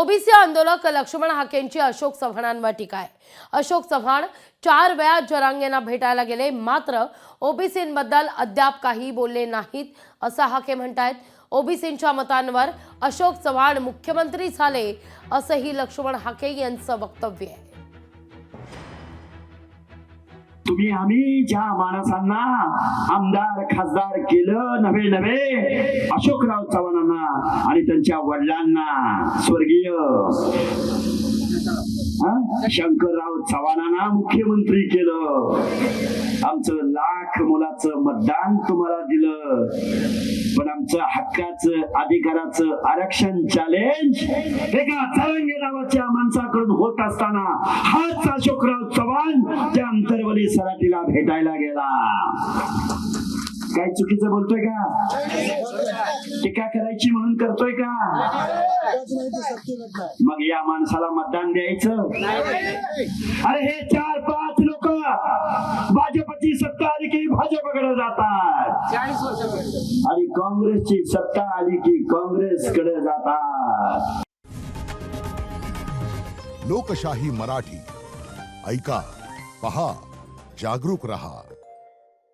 OBC आंदोलक लक्ष्मण हाकेंची अशोक चव्हाणांवर टीका आहे। अशोक चव्हाण 4 वेळा जरांगेंना भेटायला गेले, मात्र ओबीसींबद्दल अद्याप काही बोलले नाहीत असं हाके म्हणतायत। ओबीसींच्या मतांवर अशोक चव्हाण मुख्यमंत्री झाले असंही लक्ष्मण हाके यांचं वक्तव्य आहे। तुम्ही आम्ही ज्या माणसांना आमदार खासदार केलं नव्हे अशोकराव चव्हाणांना आणि त्यांच्या वडिलांना स्वर्गीय शंकरराव चव्हाणांना मुख्यमंत्री केलं। आमचं लाख मुलाचं मतदान तुम्हाला दिलं, पण आमचं हक्काचं अधिकाराचं आरक्षण चॅलेंज एका चरंगे नावाच्या माणसाकडून होत असताना हाच अशोकराव चव्हाण त्या अंतरवली सराटीला भेटायला गेला। काय चुकीचं बोलतोय का? टीका करायची म्हणून करतोय का? मग या माणसाला मतदान द्यायचं? अरे हे 4-5 लोक भाजपची सत्ता आली की भाजपकडे जातात आणि काँग्रेसची सत्ता आली की काँग्रेसकडे जातात। लोकशाही मराठी ऐका, पहा, जागरूक रहा।